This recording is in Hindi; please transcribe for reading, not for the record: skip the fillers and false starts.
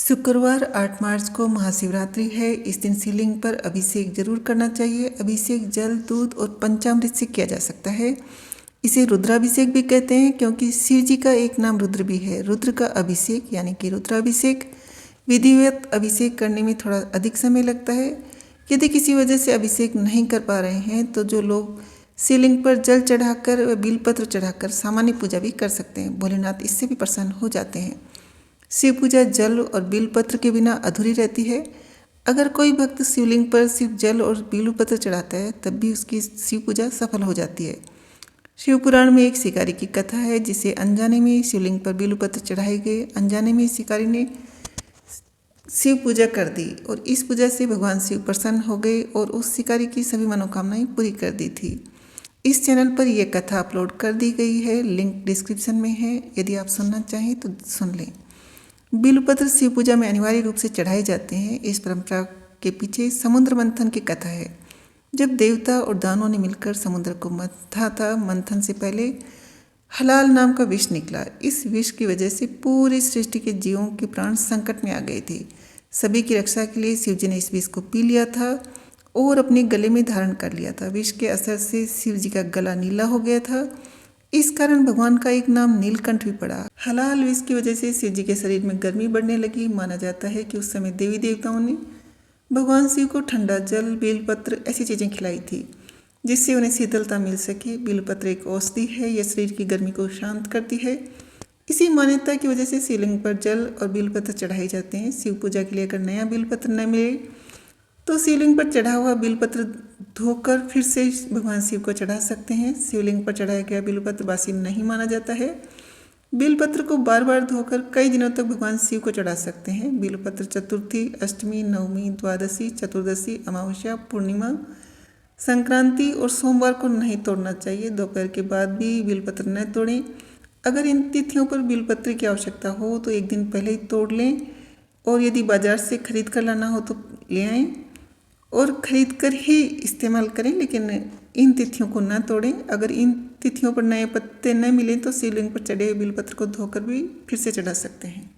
शुक्रवार 8 मार्च को महाशिवरात्रि है। इस दिन शिवलिंग पर अभिषेक जरूर करना चाहिए। अभिषेक जल, दूध और पंचामृत से किया जा सकता है। इसे रुद्राभिषेक भी कहते हैं क्योंकि शिव जी का एक नाम रुद्र भी है। रुद्र का अभिषेक यानी कि रुद्राभिषेक विधिवत अभिषेक करने में थोड़ा अधिक समय लगता है। यदि किसी वजह से अभिषेक नहीं कर पा रहे हैं तो जो लोग शिवलिंग पर जल चढ़ाकर व बिलपत्र चढ़ाकर सामान्य पूजा भी कर सकते हैं। भोलेनाथ इससे भी प्रसन्न हो जाते हैं। शिव पूजा जल और बिलपत्र के बिना अधूरी रहती है। अगर कोई भक्त शिवलिंग पर सिर्फ जल और बिलपत्र चढ़ाता है तब भी उसकी शिव पूजा सफल हो जाती है। शिव पुराण में एक शिकारी की कथा है जिसे अनजाने में शिवलिंग पर बिलपत्र चढ़ाए गए। अनजाने में शिकारी ने शिव पूजा कर दी और इस पूजा से भगवान शिव प्रसन्न हो गए और उस शिकारी की सभी मनोकामनाएं पूरी कर दी थी। इस चैनल पर यह कथा अपलोड कर दी गई है, लिंक डिस्क्रिप्शन में है। यदि आप सुनना चाहें तो सुन लें। बिलपत्र शिव पूजा में अनिवार्य रूप से चढ़ाए जाते हैं। इस परंपरा के पीछे समुद्र मंथन की कथा है। जब देवता और दानवों ने मिलकर समुद्र को मंथा था, मंथन से पहले हलाल नाम का विष निकला। इस विष की वजह से पूरी सृष्टि के जीवों के प्राण संकट में आ गए थे। सभी की रक्षा के लिए शिव जी ने इस विष को पी लिया था और अपने गले में धारण कर लिया था। विष के असर से शिव जी का गला नीला हो गया था। इस कारण भगवान का एक नाम नीलकंठ भी पड़ा। हलाल विष की वजह से शिव जी के शरीर में गर्मी बढ़ने लगी। माना जाता है कि उस समय देवी देवताओं ने भगवान शिव को ठंडा जल, बेलपत्र ऐसी चीज़ें खिलाई थी जिससे उन्हें शीतलता मिल सके। बेलपत्र एक औषधि है, यह शरीर की गर्मी को शांत करती है। इसी मान्यता की वजह से शिवलिंग पर जल और बेलपत्र चढ़ाए जाते हैं। शिव पूजा के लिए अगर नया बेलपत्र न मिले तो शिवलिंग पर चढ़ा हुआ बेलपत्र धोकर फिर से भगवान शिव को चढ़ा सकते हैं। शिवलिंग पर चढ़ाया गया बेलपत्र बासी नहीं माना जाता है। बेलपत्र को बार बार धोकर कई दिनों तक भगवान शिव को चढ़ा सकते हैं। बेलपत्र चतुर्थी, अष्टमी, नवमी, द्वादशी, चतुर्दशी, अमावस्या, पूर्णिमा, संक्रांति और सोमवार को नहीं तोड़ना चाहिए। दोपहर के बाद भी बेलपत्र न तोड़ें। अगर इन तिथियों पर बेलपत्र की आवश्यकता हो तो एक दिन पहले ही तोड़ लें और यदि बाजार से खरीद कर लाना हो तो ले आएँ और खरीद कर ही इस्तेमाल करें, लेकिन इन तिथियों को न तोड़ें। अगर इन तिथियों पर नए पत्ते न मिलें तो शिवलिंग पर चढ़े हुए बेलपत्र को धोकर भी फिर से चढ़ा सकते हैं।